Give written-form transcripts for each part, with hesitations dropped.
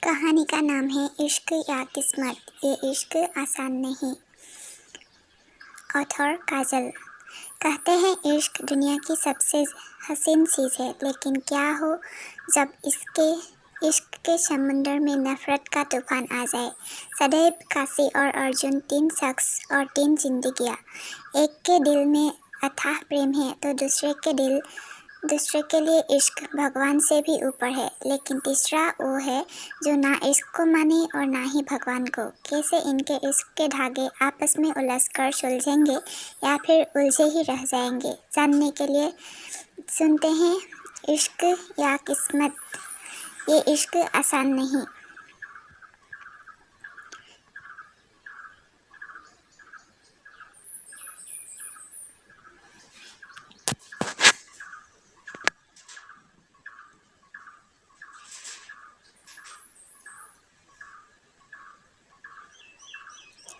कहानी का नाम है इश्क या किस्मत, ये इश्क आसान नहीं। ऑथर काजल। कहते हैं इश्क दुनिया की सबसे हसीन चीज़ है, लेकिन क्या हो जब इश्क के समुंदर में नफरत का तूफान आ जाए। सदैव काशी और अर्जुन, 3 शख्स और 3 जिंदगियाँ। एक के दिल में अथाह प्रेम है तो दूसरे के लिए इश्क भगवान से भी ऊपर है, लेकिन तीसरा वो है जो ना इश्क को माने और ना ही भगवान को। कैसे इनके इश्क के धागे आपस में उलझकर सुलझेंगे या फिर उलझे ही रह जाएंगे, जानने के लिए सुनते हैं इश्क या किस्मत, ये इश्क आसान नहीं।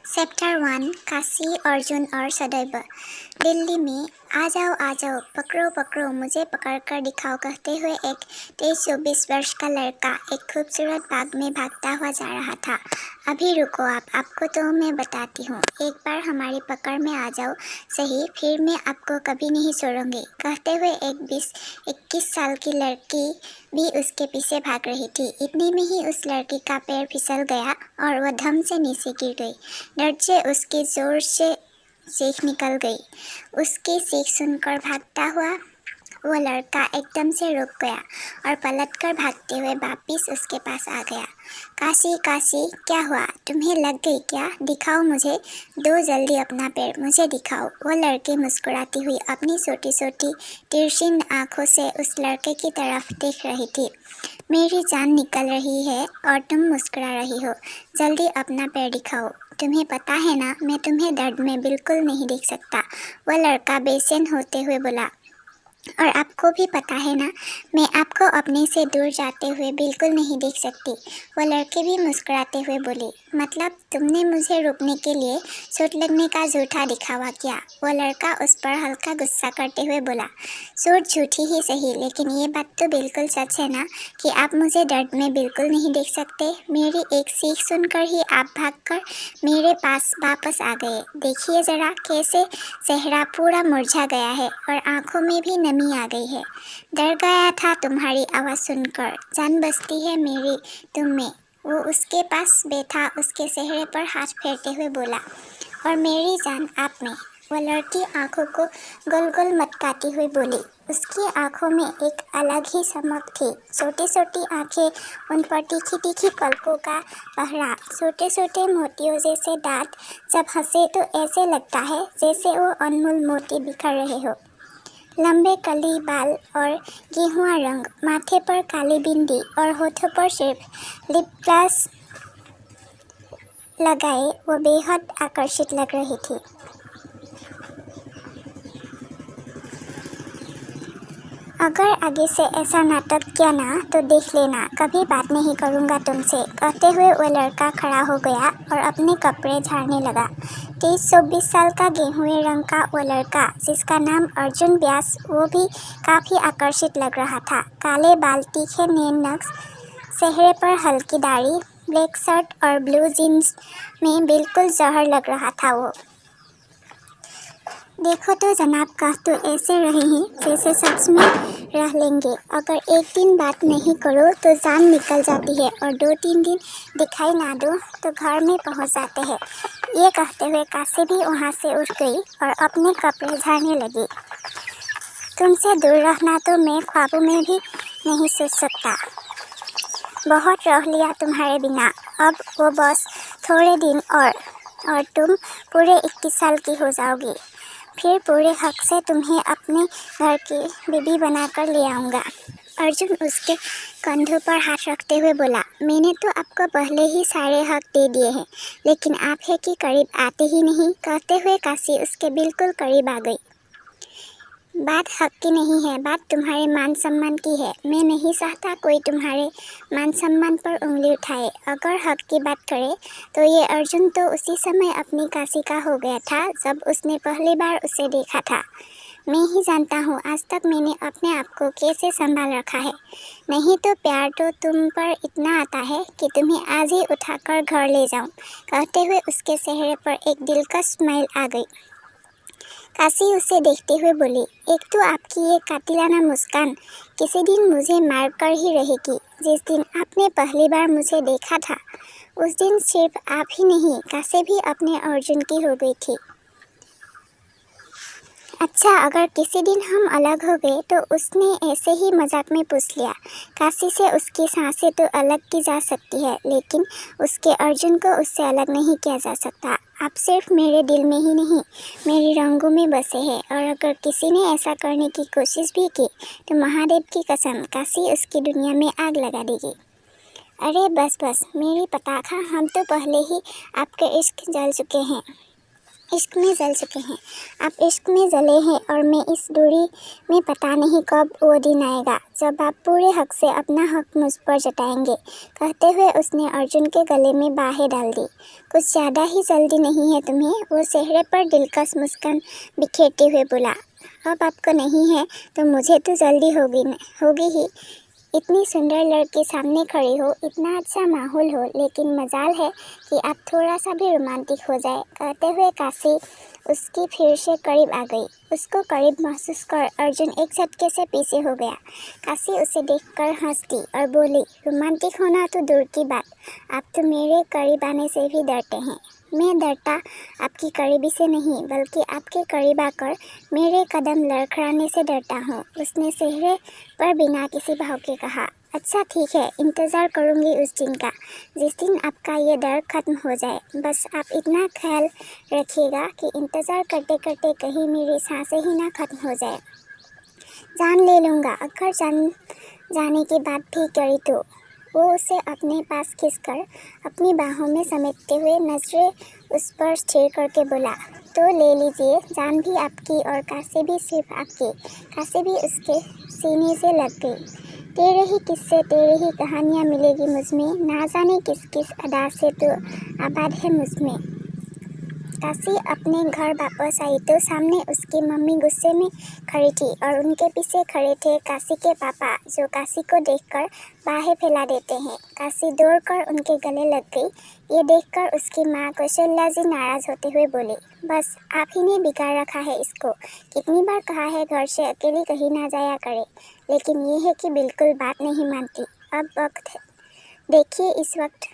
चैप्टर 1 काशी, अर्जुन और सदैव। दिल्ली में आ जाओ, पकड़ो पकड़ो, मुझे पकड़ कर दिखाओ, कहते हुए एक 23-24 वर्ष का लड़का एक खूबसूरत बाग में भागता हुआ जा रहा था। अभी रुको, आपको तो मैं बताती हूँ, एक बार हमारी पकड़ में आ जाओ सही, फिर मैं आपको कभी नहीं छोड़ूंगी, कहते हुए एक 20-21 साल की लड़की भी उसके पीछे भाग रही थी। इतने में ही उस लड़की का पैर फिसल गया और वह धम से नीचे गिर गई। दर्द से उसकी जोर से चीख निकल गई। उसकी चीख सुनकर भागता हुआ वो लड़का एकदम से रुक गया और पलटकर भागते हुए वापिस उसके पास आ गया। काशी काशी, क्या हुआ, तुम्हें लग गई क्या? दिखाओ मुझे, दो जल्दी अपना पैर, मुझे दिखाओ। वो लड़की मुस्कुराती हुई अपनी छोटी छोटी तिरछी आंखों से उस लड़के की तरफ देख रही थी। मेरी जान निकल रही है और तुम मुस्कुरा रही हो, जल्दी अपना पैर दिखाओ। तुम्हें पता है ना, मैं तुम्हें दर्द में बिल्कुल नहीं देख सकता, वह लड़का बेचैन होते हुए बोला। और आपको भी पता है ना, मैं आपको अपने से दूर जाते हुए बिल्कुल नहीं देख सकती, वो लड़के भी मुस्कुराते हुए बोली। मतलब तुमने मुझे रोकने के लिए चोट लगने का झूठा दिखावा किया, वो लड़का उस पर हल्का गुस्सा करते हुए बोला। चोट झूठी ही सही, लेकिन ये बात तो बिल्कुल सच है ना कि आप मुझे दर्द में बिल्कुल नहीं देख सकते। मेरी एक सीख सुनकर ही आप भागकर मेरे पास वापस आ गए। देखिए जरा कैसे चेहरा पूरा मुरझा गया है और आंखों में भी नमी आ गई है। डर गया था तुम्हारी आवाज़ सुनकर, जान बसती है मेरी तुम में। वो उसके पास बैठा उसके चेहरे पर हाथ फेरते हुए बोला। और मेरी जान आप में, वह लड़की आंखों को गोल गोल मटकाती हुई बोली। उसकी आंखों में एक अलग ही चमक थी। छोटी छोटी आंखें, उन पर तीखी तीखी पलकों का पहरा, छोटे छोटे मोतियों जैसे दांत, जब हंसे तो ऐसे लगता है जैसे वो अनमोल मोती बिखर रहे हो। लंबे कली बाल और गेहुआ रंग, माथे पर काली बिंदी और होठों पर सिर्फ लिप ग्लास लगाए वो बेहद आकर्षित लग रही थी। अगर आगे से ऐसा नाटक किया ना तो देख लेना, कभी बात नहीं करूँगा तुमसे, कहते हुए वो लड़का खड़ा हो गया और अपने कपड़े झाड़ने लगा। 23-24 साल का गेहुए रंग का वो लड़का, जिसका नाम अर्जुन व्यास, वो भी काफ़ी आकर्षित लग रहा था। काले बाल, तीखे नैन नक्श, चेहरे पर हल्की दाढ़ी, ब्लैक शर्ट और ब्लू जीन्स में बिल्कुल जहर लग रहा था वो। देखो तो जनाब, कह तो ऐसे रहे हैं जैसे सच में रह लेंगे। अगर एक दिन बात नहीं करो तो जान निकल जाती है और 2-3 दिन दिखाई ना दो तो घर में पहुंच जाते हैं। ये कहते हुए काशी भी वहां से उठ गई और अपने कपड़े झाड़ने लगी। तुमसे दूर रहना तो मैं ख्वाबों में भी नहीं सोच सकता। बहुत रह लिया तुम्हारे बिना, अब वो बस थोड़े दिन और तुम पूरे 21 साल की हो जाओगी। फिर पूरे हक से तुम्हें अपने घर की बीबी बनाकर ले आऊँगा। अर्जुन उसके कंधों पर हाथ रखते हुए बोला। मैंने तो आपको पहले ही सारे हक दे दिए हैं, लेकिन आप है कि करीब आते ही नहीं, कहते हुए काशी उसके बिल्कुल करीब आ गई। बात हक की नहीं है, बात तुम्हारे मान सम्मान की है। मैं नहीं चाहता कोई तुम्हारे मान सम्मान पर उंगली उठाए। अगर हक की बात करे तो ये अर्जुन तो उसी समय अपनी काशी का हो गया था जब उसने पहली बार उसे देखा था। मैं ही जानता हूँ आज तक मैंने अपने आप को कैसे संभाल रखा है। नहीं तो प्यार तो तुम पर इतना आता है कि तुम्हें आज ही उठाकर घर ले जाऊँ। कहते हुए उसके चेहरे पर एक दिलकश स्माइल आ गई। काशी उसे देखते हुए बोली, एक तो आपकी ये कातिलाना मुस्कान किसी दिन मुझे मार कर ही रहेगी। जिस दिन आपने पहली बार मुझे देखा था उस दिन सिर्फ आप ही नहीं काशी भी अपने अर्जुन की हो गई थी। अच्छा, अगर किसी दिन हम अलग हो गए तो उसने ऐसे ही मजाक में पूछ लिया। काशी से उसकी सांसें तो अलग की जा सकती है लेकिन उसके अर्जुन को उससे अलग नहीं किया जा सकता। आप सिर्फ मेरे दिल में ही नहीं मेरी रंगों में बसे हैं और अगर किसी ने ऐसा करने की कोशिश भी की तो महादेव की कसम काशी उसकी दुनिया में आग लगा देगी। अरे बस बस मेरी पताखा, हम तो पहले ही आपके इश्क में जल चुके हैं। आप इश्क में जले हैं और मैं इस दूरी में पता नहीं कब वो दिन आएगा जब आप पूरे हक से अपना हक मुझ पर जताएंगे। कहते हुए उसने अर्जुन के गले में बाहें डाल दी। कुछ ज़्यादा ही जल्दी नहीं है तुम्हें? वो चेहरे पर दिलकश मुस्कान बिखेरते हुए बोला। अब आपको नहीं है तो मुझे तो जल्दी होगी ही। इतनी सुंदर लड़की सामने खड़ी हो, इतना अच्छा माहौल हो, लेकिन मजाल है कि आप थोड़ा सा भी रोमांटिक हो जाए। कहते हुए काशी उसकी फिर से करीब आ गई। उसको करीब महसूस कर अर्जुन एक झटके से पीछे हो गया। काशी उसे देखकर हंस दी और बोली, रोमांटिक होना तो दूर की बात, आप तो मेरे करीब आने से भी डरते हैं। मैं डरता आपकी करीबी से नहीं बल्कि आपके करीब आकर मेरे कदम लड़खड़ाने से डरता हूँ। उसने चेहरे पर बिना किसी भाव के कहा। अच्छा ठीक है, इंतज़ार करूँगी उस दिन का जिस दिन आपका ये डर खत्म हो जाए। बस आप इतना ख्याल रखिएगा कि इंतज़ार करते करते कहीं मेरी सांसें ही ना खत्म हो जाए। जान ले लूँगा अगर जाने की बात भी करी तो। वो उसे अपने पास खींचकर अपनी बाहों में समेटते हुए नजरें उस पर स्थिर करके बोला, तो ले लीजिए, जान भी आपकी और काशी भी सिर्फ आपकी। काशी भी उसके सीने से लग गई। तेरे ही किस्से, तेरे ही कहानियाँ मिलेगी मुझमें, ना जाने किस किस अदा से तो आबाद है मुझमें। काशी अपने घर वापस आई तो सामने उसकी मम्मी गुस्से में खड़ी थी और उनके पीछे खड़े थे काशी के पापा, जो काशी को देखकर बाहें फैला देते हैं। काशी दौड़कर उनके गले लग गई। ये देखकर उसकी माँ कौशल्या जी नाराज होते हुए बोली, बस आप ही ने बिगाड़ रखा है इसको। कितनी बार कहा है घर से अकेली कहीं ना जाया करे, लेकिन ये है कि बिल्कुल बात नहीं मानती। अब वक्त देखिए, इस वक्त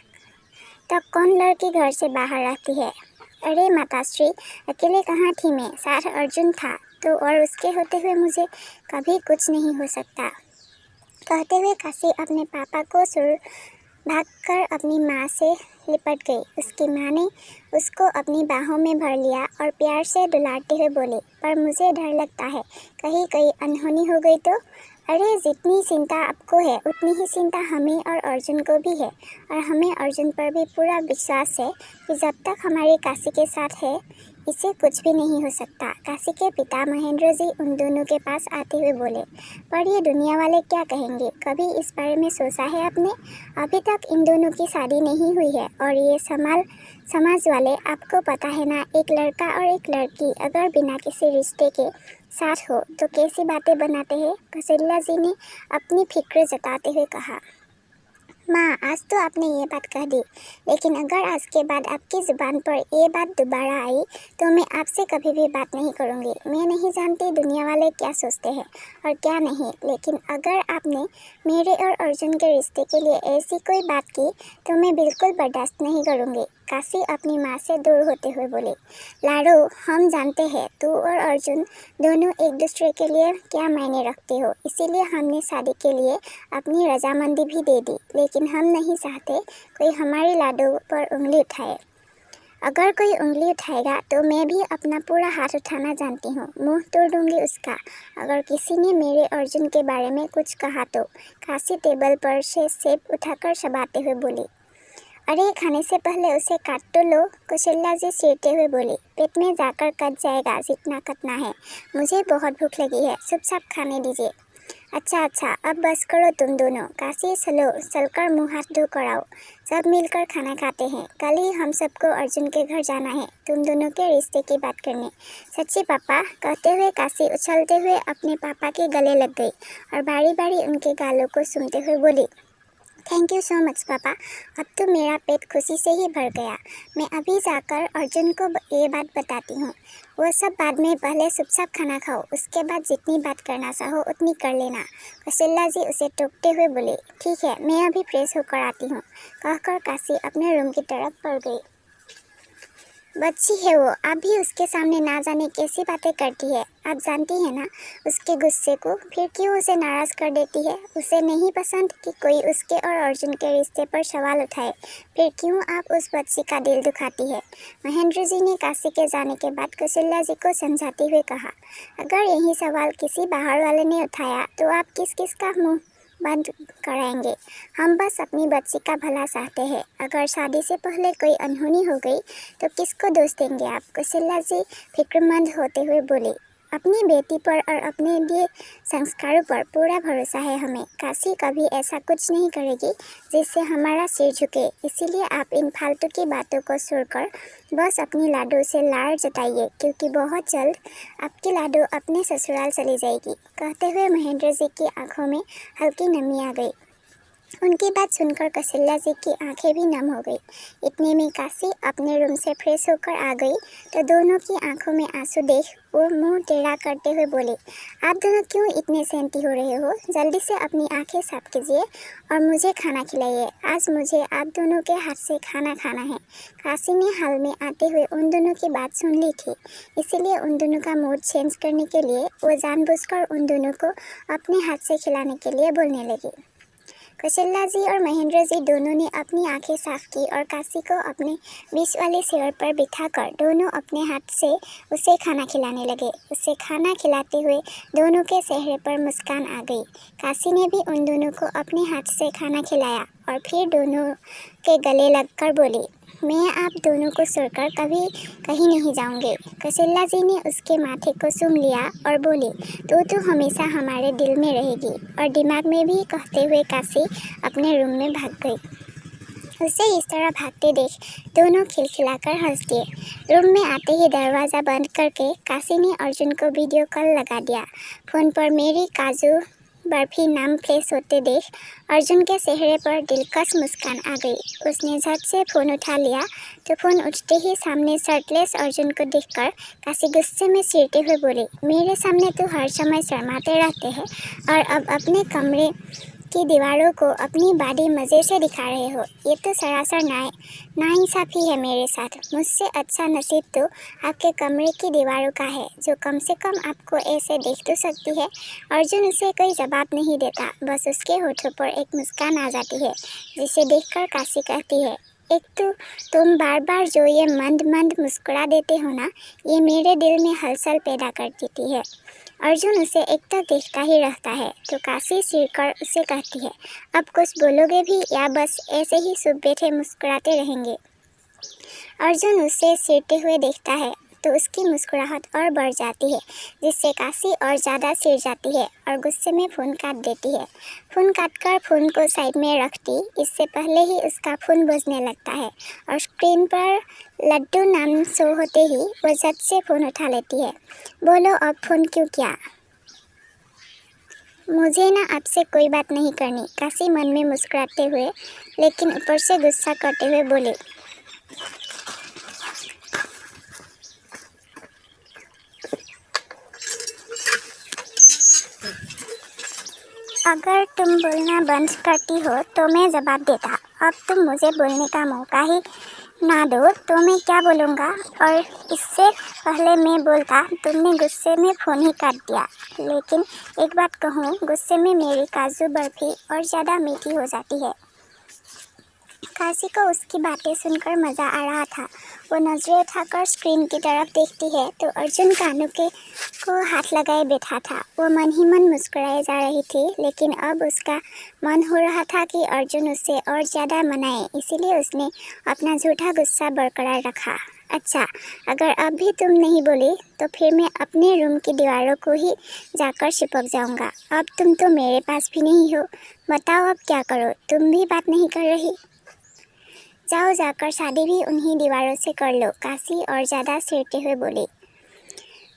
तक कौन लड़की घर से बाहर रहती है। अरे माताश्री, अकेले कहाँ थी मैं, साथ अर्जुन था तो, और उसके होते हुए मुझे कभी कुछ नहीं हो सकता। कहते हुए काशी अपने पापा को भागकर अपनी माँ से लिपट गई। उसकी माँ ने उसको अपनी बाहों में भर लिया और प्यार से दुलारते हुए बोली, पर मुझे डर लगता है कहीं कहीं अनहोनी हो गई तो। अरे जितनी चिंता आपको है उतनी ही चिंता हमें और अर्जुन को भी है, और हमें अर्जुन पर भी पूरा विश्वास है कि जब तक हमारे काशी के साथ है इसे कुछ भी नहीं हो सकता। काशी के पिता महेंद्र जी उन दोनों के पास आते हुए बोले, पर ये दुनिया वाले क्या कहेंगे, कभी इस बारे में सोचा है आपने? अभी तक इन दोनों की शादी नहीं हुई है और ये समाज वाले, आपको पता है ना, एक लड़का और एक लड़की अगर बिना किसी रिश्ते के साथ हो तो कैसी बातें बनाते हैं। कौशल्या जी ने अपनी फिक्र जताते हुए कहा, माँ आज तो आपने ये बात कह दी, लेकिन अगर आज के बाद आपकी ज़ुबान पर ये बात दोबारा आई तो मैं आपसे कभी भी बात नहीं करूँगी। मैं नहीं जानती दुनिया वाले क्या सोचते हैं और क्या नहीं, लेकिन अगर आपने मेरे और अर्जुन के रिश्ते के लिए ऐसी कोई बात की तो मैं बिल्कुल बर्दाश्त नहीं करूँगी। काशी अपनी माँ से दूर होते हुए बोली, लाडो, हम जानते हैं तू और अर्जुन दोनों एक दूसरे के लिए क्या मायने रखते हो, इसीलिए हमने शादी के लिए अपनी रजामंदी भी दे दी, लेकिन हम नहीं चाहते कोई हमारी लाडो पर उंगली उठाए। अगर कोई उंगली उठाएगा तो मैं भी अपना पूरा हाथ उठाना जानती हूँ, मुंह तोड़ दूंगी उसका। अगर किसी ने मेरे अर्जुन के बारे में कुछ कहा तो। काशी टेबल पर से सेब उठाकर चबाते हुए बोली, अरे खाने से पहले उसे काट तो लो। कौशल्या जी चिढ़ते हुए बोली, पेट में जाकर कट जाएगा जितना कटना है, मुझे बहुत भूख लगी है, चुपचाप खाने दीजिए। अच्छा अच्छा, अब बस करो तुम दोनों। काशी चलो, चलकर मुंह हाथ धो कर आओ। सब मिलकर खाना खाते हैं। कल ही हम सबको अर्जुन के घर जाना है तुम दोनों के रिश्ते की बात करने। सच्ची पापा, कहते हुए काशी उछलते हुए अपने पापा के गले लग गई और बारी बारी उनके गालों को सूंघते हुए बोली, थैंक यू सो मच पापा। अब तो मेरा पेट खुशी से ही भर गया। मैं अभी जाकर अर्जुन को ये बात बताती हूँ। वो सब बाद में, पहले चुपचाप खाना खाओ, उसके बाद जितनी बात करना चाहो उतनी कर लेना। कौशल्या जी उसे टोकते हुए बोले, ठीक है, मैं अभी फ्रेश होकर आती हूँ। कहकर काशी अपने रूम की तरफ बढ़ गई। बच्ची है वो, आप भी उसके सामने ना जाने कैसी बातें करती है। आप जानती है ना उसके गुस्से को, फिर क्यों उसे नाराज़ कर देती है। उसे नहीं पसंद कि कोई उसके और अर्जुन के रिश्ते पर सवाल उठाए, फिर क्यों आप उस बच्ची का दिल दुखाती है। महेंद्र जी ने काशी के जाने के बाद कौशल्या जी को समझाते हुए कहा, अगर यही सवाल किसी बाहर वाले ने उठाया तो आप किस किस का मुँह बंद कराएंगे। हम बस अपनी बच्ची का भला चाहते हैं। अगर शादी से पहले कोई अनहोनी हो गई तो किसको दोष देंगे आप। कौशल्या जी फिक्रमंद होते हुए बोली, अपनी बेटी पर और अपने लिए संस्कारों पर पूरा भरोसा है हमें। काशी कभी ऐसा कुछ नहीं करेगी जिससे हमारा सिर झुके। इसीलिए आप इन फालतू की बातों को छोड़कर बस अपनी लाडो से लाड़ जताइए, क्योंकि बहुत जल्द आपकी लाडो अपने ससुराल चली जाएगी। कहते हुए महेंद्र जी की आंखों में हल्की नमी आ गई। उनकी बात सुनकर कौशल्या जी की आंखें भी नम हो गई। इतने में काशी अपने रूम से फ्रेश होकर आ गई तो दोनों की आंखों में आंसू देख वो मुंह टेढ़ा करते हुए बोली, आप दोनों क्यों इतने सेंटी हो रहे हो। जल्दी से अपनी आंखें साफ कीजिए और मुझे खाना खिलाइए। आज मुझे आप दोनों के हाथ से खाना खाना है। काशी ने हाल में आते हुए उन दोनों की बात सुन ली थी, इसीलिए उन दोनों का मूड चेंज करने के लिए वो जानबूझकर उन दोनों को अपने हाथ से खिलाने के लिए बोलने लगी। कौशल्या जी और महेंद्र जी दोनों ने अपनी आंखें साफ की और काशी को अपने बीच वाले चेयर पर बिठाकर दोनों अपने हाथ से उसे खाना खिलाने लगे। उसे खाना खिलाते हुए दोनों के चेहरे पर मुस्कान आ गई। काशी ने भी उन दोनों को अपने हाथ से खाना खिलाया और फिर दोनों के गले लगकर बोली, मैं आप दोनों को छोड़कर कभी कहीं नहीं जाऊंगी। कौशल्या जी ने उसके माथे को चूम लिया और बोली, तो हमेशा हमारे दिल में रहेगी। और दिमाग में भी कहते हुए काशी अपने रूम में भाग गई। उसे इस तरह भागते देख दोनों खिलखिलाकर हंस दिए। रूम में आते ही दरवाज़ा बंद करके काशी ने अर्जुन को वीडियो कॉल लगा दिया। फ़ोन पर मेरी काजू बर्फी नाम फ्लैश होते देख अर्जुन के चेहरे पर दिलकश मुस्कान आ गई। उसने झट से फ़ोन उठा लिया तो फ़ोन उठते ही सामने शर्टलेस अर्जुन को देखकर काशी गुस्से में चीरते हुए बोली, मेरे सामने तो हर समय शर्माते रहते हैं और अब अपने कमरे की दीवारों को अपनी बॉडी मज़े से दिखा रहे हो। ये तो सरासर नाइंसाफ़ी है मेरे साथ। मुझसे अच्छा नसीब तो आपके कमरे की दीवारों का है, जो कम से कम आपको ऐसे देख तो सकती है। अर्जुन उसे कोई जवाब नहीं देता, बस उसके होठों पर एक मुस्कान आ जाती है, जिसे देखकर काशी कहती है, एक तो तुम बार बार जो ये मंद मंद मुस्कुरा देते हो ना, ये मेरे दिल में हलचल पैदा कर देती है। अर्जुन उसे एकटक देखता ही रहता है तो काशी चिढ़कर उसे कहती है, अब कुछ बोलोगे भी या बस ऐसे ही चुप बैठे मुस्कुराते रहेंगे। अर्जुन उसे चिढ़ते हुए देखता है तो उसकी मुस्कुराहट और बढ़ जाती है, जिससे काशी और ज़्यादा चिढ़ जाती है और गुस्से में फ़ोन काट देती है। फ़ोन काटकर फ़ोन को साइड में रखती इससे पहले ही उसका फ़ोन बजने लगता है और स्क्रीन पर लड्डू नाम शो होते ही वो झट से फ़ोन उठा लेती है। बोलो अब फ़ोन क्यों किया। मुझे ना आपसे कोई बात नहीं करनी, काशी मन में मुस्कुराते हुए लेकिन ऊपर से गुस्सा करते हुए बोले। अगर तुम बोलना बंद करती हो तो मैं जवाब देता। अब तुम मुझे बोलने का मौका ही ना दो तो मैं क्या बोलूँगा। और इससे पहले मैं बोलता, तुमने गुस्से में फ़ोन ही काट दिया। लेकिन एक बात कहूँ, गुस्से में मेरी काजू बर्फी और ज़्यादा मीठी हो जाती है। काशी को उसकी बातें सुनकर मज़ा आ रहा था। वो नजरें उठाकर स्क्रीन की तरफ देखती है तो अर्जुन कानों को हाथ लगाए बैठा था। वो मन ही मन मुस्कुराए जा रही थी, लेकिन अब उसका मन हो रहा था कि अर्जुन उससे और ज़्यादा मनाए, इसीलिए उसने अपना झूठा गुस्सा बरकरार रखा। अच्छा, अगर अब भी तुम नहीं बोली तो फिर मैं अपने रूम की दीवारों को ही जाकर चिपक जाऊंगा। अब तुम तो मेरे पास भी नहीं हो, बताओ अब क्या करो? तुम भी बात नहीं कर रही। जाओ, जाकर शादी भी उन्हीं दीवारों से कर लो, काशी और ज़्यादा सिरते हुए बोली।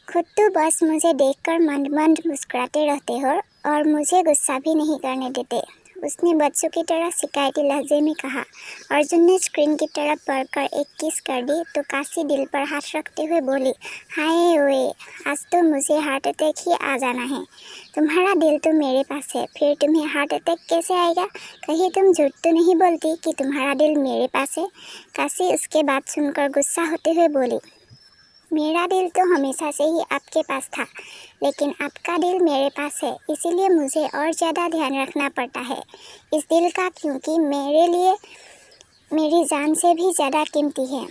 खुद तो बस मुझे देखकर मंद मंद मुस्कुराते रहते हो और मुझे गुस्सा भी नहीं करने देते, उसने बच्चों की तरह शिकायती लहजे में कहा। अर्जुन ने स्क्रीन की तरफ बढ़कर एक किस कर दी तो काशी दिल पर हाथ रखते हुए बोली, हाय ओए, आज तो मुझे हार्ट अटैक ही आ जाना है। तुम्हारा दिल तो मेरे पास है, फिर तुम्हें हार्ट अटैक कैसे आएगा? कहीं तुम झूठ तो नहीं बोलती कि तुम्हारा दिल मेरे पास है? काशी उसके बात सुनकर गुस्सा होते हुए बोली, मेरा दिल तो हमेशा से ही आपके पास था, लेकिन आपका दिल मेरे पास है, इसीलिए मुझे और ज़्यादा ध्यान रखना पड़ता है इस दिल का, क्योंकि मेरे लिए मेरी जान से भी ज़्यादा कीमती है।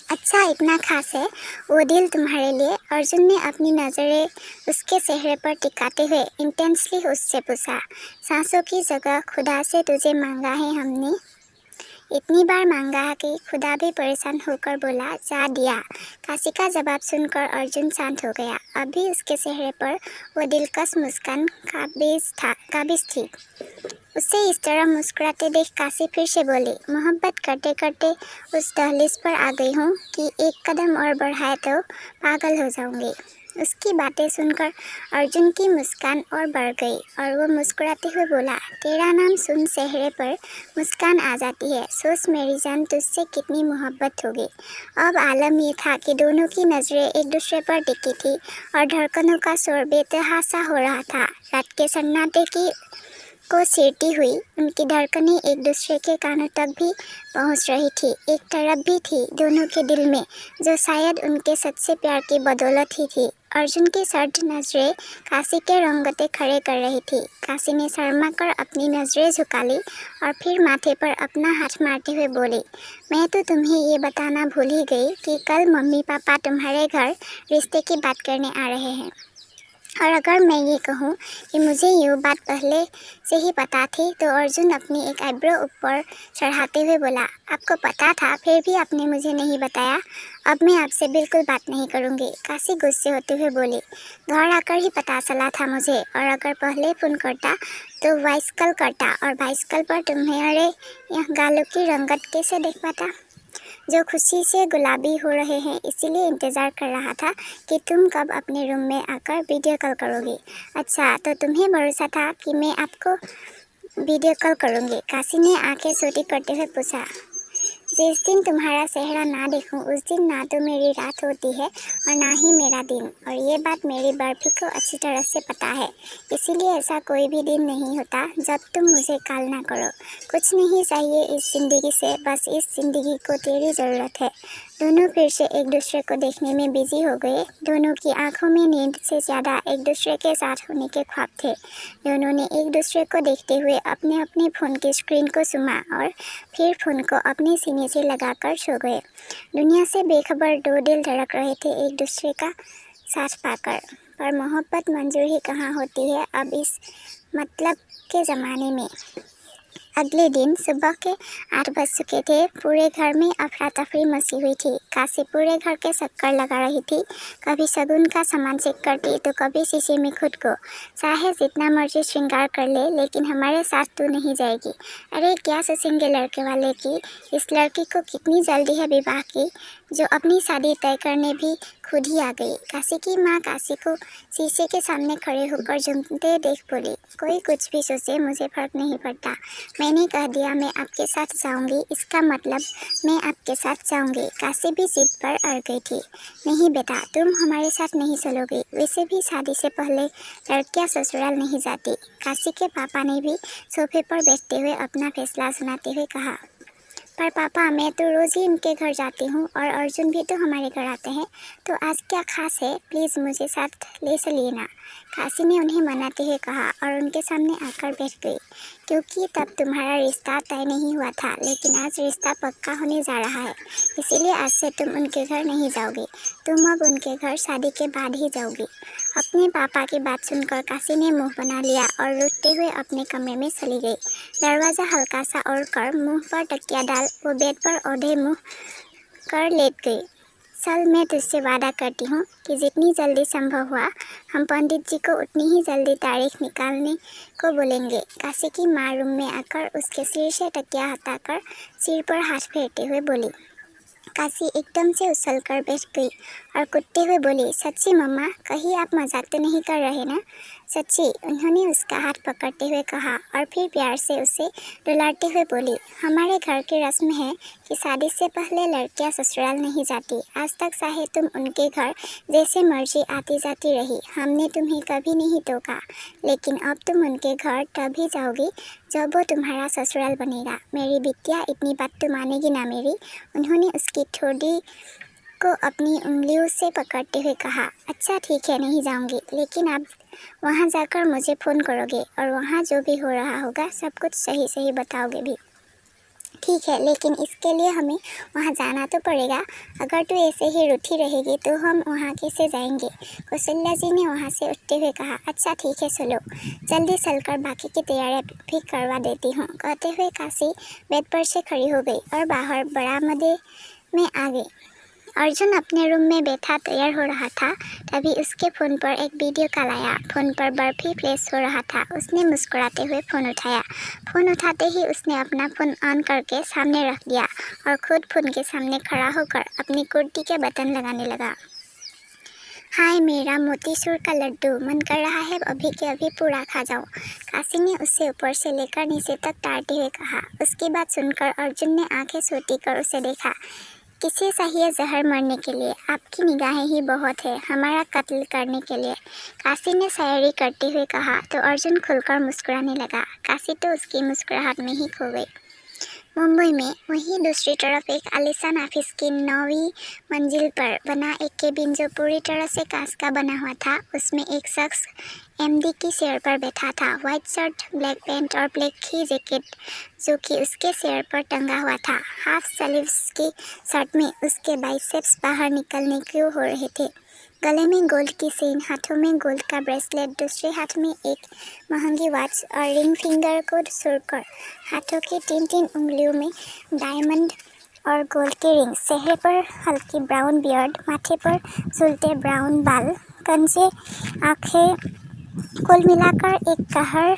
अच्छा, इतना खास है वो दिल तुम्हारे लिए? अर्जुन ने अपनी नज़रें उसके चेहरे पर टिकाते हुए इंटेंसली उससे पूछा। सांसों की जगह खुदा से तुझे मांगा है हमने, इतनी बार मांगा कि खुदा भी परेशान होकर बोला, जा दिया। काशी का जवाब सुनकर अर्जुन शांत हो गया। अभी उसके चेहरे पर वो दिलकश मुस्कान काबिज थी। उसे इस तरह मुस्कुराते देख काशी फिर से बोली, मोहब्बत करते करते उस दहलीज पर आ गई हूँ कि एक कदम और बढ़ाए तो पागल हो जाऊंगी। उसकी बातें सुनकर अर्जुन की मुस्कान और बढ़ गई और वो मुस्कुराते हुए बोला, तेरा नाम सुन चेहरे पर मुस्कान आ जाती है। सोच मेरी जान, तुझसे कितनी मोहब्बत होगी। अब आलम ये था कि दोनों की नज़रें एक दूसरे पर टिकी थी और धड़कनों का शोर बेतहाशा हो रहा था। रात के सन्नाटे की को चीरती हुई उनकी धड़कनें एक दूसरे के कानों तक भी पहुंच रही थी। एक तड़प भी थी दोनों के दिल में, जो शायद उनके सच्चे प्यार की बदौलत ही थी। अर्जुन की सर्द नजरें काशी के रोंगटे खड़े कर रही थी। काशी ने शर्मा कर अपनी नजरें झुका ली और फिर माथे पर अपना हाथ मारते हुए बोली, मैं तो तुम्हें ये बताना भूल ही गई कि कल मम्मी पापा तुम्हारे घर रिश्ते की बात करने आ रहे हैं। और अगर मैं ये कहूँ कि मुझे ये बात पहले से ही पता थी, तो अर्जुन अपनी एक आईब्रो ऊपर चढ़ाते हुए बोला, आपको पता था फिर भी आपने मुझे नहीं बताया? अब मैं आपसे बिल्कुल बात नहीं करूँगी। काशी गुस्से होते हुए बोली, घर आकर ही पता चला था मुझे, और अगर पहले फ़ोन करता तो वॉइस कॉल करता और वॉइस कॉल पर तुम्हारे यहाँ गालों की रंगत कैसे देख पाता, जो खुशी से गुलाबी हो रहे हैं। इसीलिए इंतज़ार कर रहा था कि तुम कब अपने रूम में आकर वीडियो कॉल करोगी। अच्छा, तो तुम्हें भरोसा था कि मैं आपको वीडियो कॉल करूँगी? काशी ने आंखें छोटी करते हुए पूछा। जिस दिन तुम्हारा चेहरा ना देखूं, उस दिन ना तो मेरी रात होती है और ना ही मेरा दिन, और ये बात मेरी बर्फी को अच्छी तरह से पता है। इसीलिए ऐसा कोई भी दिन नहीं होता जब तुम मुझे कॉल ना करो। कुछ नहीं चाहिए इस ज़िंदगी से, बस इस ज़िंदगी को तेरी ज़रूरत है। दोनों फिर से एक दूसरे को देखने में बिजी हो गए। दोनों की आंखों में नींद से ज़्यादा एक दूसरे के साथ होने के ख्वाब थे। दोनों ने एक दूसरे को देखते हुए अपने अपने फ़ोन की स्क्रीन को चूमा और फिर फ़ोन को अपने सीने से लगाकर सो गए। दुनिया से बेखबर दो दिल धड़क रहे थे एक दूसरे का साथ पाकर, पर मोहब्बत मंजूर ही कहाँ होती है अब इस मतलब के ज़माने में। अगले दिन सुबह के 8 बज चुके थे। पूरे घर में अफरा तफरी मची हुई थी। काशी पूरे घर के चक्कर लगा रही थी। कभी शगुन का सामान चेक करती तो कभी शीशे में खुद को। चाहे जितना मर्जी श्रृंगार कर ले, लेकिन हमारे साथ तू नहीं जाएगी। अरे क्या सोचेंगे लड़के वाले की इस लड़की को कितनी जल्दी है विवाह की, जो अपनी शादी तय करने भी खुद ही आ गई। काशी की माँ काशी को शीशे के सामने खड़े होकर झूमते देख बोली, कोई कुछ भी सोचे, मुझे फर्क नहीं पड़ता। मैंने कह दिया मैं आपके साथ जाऊंगी, इसका मतलब मैं आपके साथ जाऊंगी। काशी भी जिद पर अड़ गई थी। नहीं बेटा, तुम हमारे साथ नहीं चलोगी। वैसे भी शादी से पहले लड़कियां ससुराल नहीं जाती। काशी के पापा ने भी सोफे पर बैठते हुए अपना फैसला सुनाते हुए कहा, पर पापा मैं तो रोज़ ही इनके घर जाती हूँ और अर्जुन भी तो हमारे घर आते हैं, तो आज क्या खास है, प्लीज़ मुझे साथ ले चलिए ना। काशी ने उन्हें मनाते हुए कहा और उनके सामने आकर बैठ गई, क्योंकि तब तुम्हारा रिश्ता तय नहीं हुआ था, लेकिन आज रिश्ता पक्का होने जा रहा है। इसीलिए आज से तुम उनके घर नहीं जाओगी, तुम अब उनके घर शादी के बाद ही जाओगी। अपने पापा की बात सुनकर काशी ने मुँह बना लिया और रुकते हुए अपने कमरे में चली गई। दरवाज़ा हल्का सा ओढ़ कर मुँह पर तकिया डाल वो बेड पर औंधे मुँह कर लेट गई। चल, मैं तुझसे वादा करती हूँ कि जितनी जल्दी संभव हुआ हम पंडित जी को उतनी ही जल्दी तारीख निकालने को बोलेंगे। काशी की माँ रूम में आकर उसके सिर से तकिया हटाकर सिर पर हाथ फेरते हुए बोली। काशी एकदम से उछलकर बैठ गई और कूदते हुए बोली, सच्ची मम्मा, कहीं आप मजाक तो नहीं कर रहे ना? सच्ची, उन्होंने उसका हाथ पकड़ते हुए कहा और फिर प्यार से उसे रुलाते हुए बोली, हमारे घर की रस्म है कि शादी से पहले लड़कियां ससुराल नहीं जाती। आज तक चाहे तुम उनके घर जैसे मर्जी आती जाती रही, हमने तुम्हें कभी नहीं टोका, लेकिन अब तुम उनके घर तभी जाओगी जब वो तुम्हारा ससुराल बनेगा। मेरी बिटिया, इतनी बात तो मानेगी ना मेरी? उन्होंने उसकी ठोड़ी को अपनी उंगलियों से पकड़ते हुए कहा, अच्छा ठीक है, नहीं जाऊंगी, लेकिन आप वहाँ जाकर मुझे फ़ोन करोगे और वहाँ जो भी हो रहा होगा सब कुछ सही सही बताओगे भी। ठीक है, लेकिन इसके लिए हमें वहाँ जाना तो पड़ेगा। अगर तू ऐसे ही रूठी रहेगी तो हम वहाँ कैसे जाएंगे? कौशल्या जी ने वहाँ से उठते हुए कहा। अच्छा ठीक है, चलो जल्दी चलकर बाकी की तैयारियाँ भी करवा देती हूँ, कहते हुए काशी बेड पर से खड़ी हो गई और बाहर बरामदे में आ गई। अर्जुन अपने रूम में बैठा तैयार हो रहा था, तभी उसके फ़ोन पर एक वीडियो कॉल आया। फ़ोन पर बर्फी फ्लैश हो रहा था। उसने मुस्कुराते हुए फ़ोन उठाया। फ़ोन उठाते ही उसने अपना फ़ोन ऑन करके सामने रख दिया और खुद फ़ोन के सामने खड़ा होकर अपनी कुर्ती के बटन लगाने लगा। हाय मेरा मोतीचूर का लड्डू, मन कर रहा है अभी के अभी पूरा खा जाऊं। काशी ने उसे ऊपर से लेकर नीचे तक ताड़ते हुए कहा। उसकी बात सुनकर अर्जुन ने आंखें सोती कर उसे देखा। किसे चाहिए जहर मरने के लिए? आपकी निगाहें ही बहुत है हमारा कत्ल करने के लिए, काशी ने शायरी करते हुए कहा तो अर्जुन खुलकर मुस्कुराने लगा। काशी तो उसकी मुस्कुराहट में ही खो गई। मुंबई में वहीं दूसरी तरफ एक आलीशान ऑफिस की 9वीं मंजिल पर बना एक केबिन जो पूरी तरह से कांच का बना हुआ था, उसमें एक शख्स एमडी की चेयर पर बैठा था। व्हाइट शर्ट, ब्लैक पैंट और ब्लैक ही जैकेट जो कि उसके चेयर पर टंगा हुआ था। हाफ स्लीव्स की शर्ट में उसके बाइसेप्स बाहर निकलने क्यों हो रहे थे। गले में गोल्ड की चेन, हाथों में गोल्ड का ब्रेसलेट, दूसरे हाथ में एक महंगी वॉच और रिंग फिंगर को छोड़कर हाथों की 3-3 उंगलियों में डायमंड और गोल्ड के रिंग, चेहरे पर हल्की ब्राउन बियर्ड, माथे पर झूलते ब्राउन बाल, कंजे आंखें, कुल मिलाकर एक कहर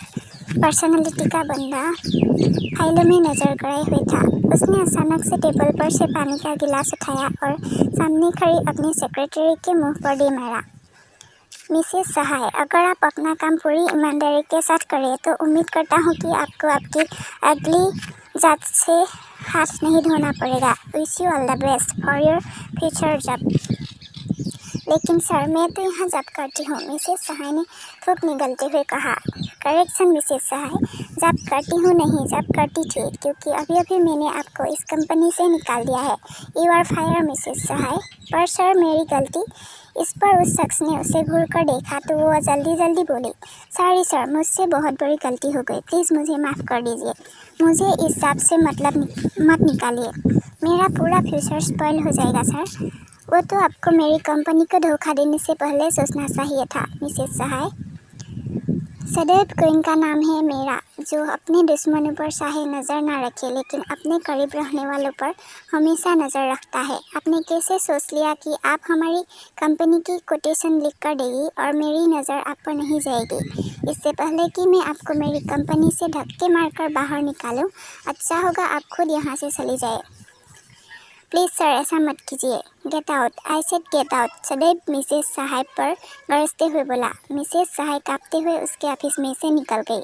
पर्सनालिटी का बंदा फाइलों में नजर गड़े हुए था। उसने अचानक से टेबल पर से पानी का गिलास उठाया और सामने खड़ी अपनी सेक्रेटरी के मुंह पर दे मारा। मिसेस सहाय, अगर आप अपना काम पूरी ईमानदारी के साथ करें तो उम्मीद करता हूँ कि आपको आपकी अगली जांच से हाथ नहीं धोना पड़ेगा। Wish you all the best for your future job. लेकिन सर, मैं तो यहाँ जॉब करती हूँ, मिसेस सहाय ने थूक निगलते हुए कहा। करेक्शन मिसेस सहाय, जॉब करती हूँ नहीं, जॉब करती थी, क्योंकि अभी अभी मैंने आपको इस कंपनी से निकाल दिया है। यू आर फायर मिसेस सहाय। पर सर, मेरी गलती। इस पर उस शख्स ने उसे घूर कर देखा तो वो जल्दी जल्दी बोली, सॉरी सर, मुझसे बहुत बड़ी गलती हो गई, प्लीज़ मुझे माफ़ कर दीजिए। मुझे इस जॉब से मतलब मत निकालिए, मेरा पूरा फ्यूचर स्पॉइल हो जाएगा सर। वो तो आपको मेरी कंपनी को धोखा देने से पहले सोचना चाहिए था मिसेस सहाय। सदैव क्वीन का नाम है मेरा, जो अपने दुश्मनों पर चाहे नज़र ना रखे लेकिन अपने करीब रहने वालों पर हमेशा नज़र रखता है। आपने कैसे सोच लिया कि आप हमारी कंपनी की कोटेशन लिख कर देगी और मेरी नज़र आप पर नहीं जाएगी? इससे पहले कि मैं आपको मेरी कंपनी से धक्के मारकर बाहर निकालूं, अच्छा होगा आप खुद यहाँ से चली जाए। प्लीज़ सर, ऐसा मत कीजिए। Get out, I said get out, सदैव मिसेस सहाय पर गरजते हुए बोला। मिसेस सहाय कांपते हुए उसके ऑफिस में से निकल गई।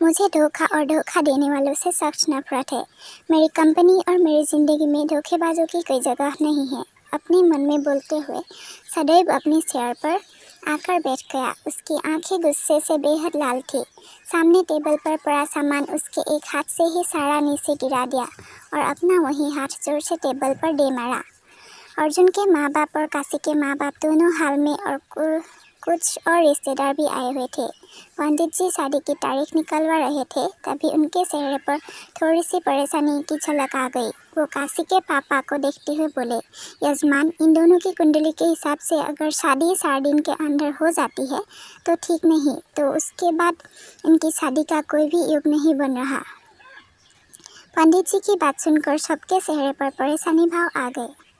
मुझे धोखा और धोखा देने वालों से सख्त नफरत है। मेरी कंपनी और मेरी ज़िंदगी में धोखेबाजों की कोई जगह नहीं है। अपने मन में बोलते हुए सदैव अपनी चेयर पर आकर बैठ गया। उसकी आंखें गुस्से से बेहद लाल थी। सामने टेबल पर पड़ा सामान उसके एक हाथ से ही सारा नीचे गिरा दिया और अपना वही हाथ जोर से टेबल पर दे मारा। अर्जुन के माँ बाप और काशी के माँ बाप दोनों हाल में और कुछ और रिश्तेदार भी आए हुए थे। पंडित जी शादी की तारीख निकलवा रहे थे, तभी उनके चेहरे पर थोड़ी सी परेशानी की झलक आ गई। वो काशी के पापा को देखते हुए बोले, यजमान, इन दोनों की कुंडली के हिसाब से अगर शादी 4 दिन के अंदर हो जाती है तो ठीक, नहीं तो उसके बाद इनकी शादी का कोई भी योग नहीं बन रहा। पंडित जी की बात सुनकर सबके चेहरे पर परेशानी भाव आ गए।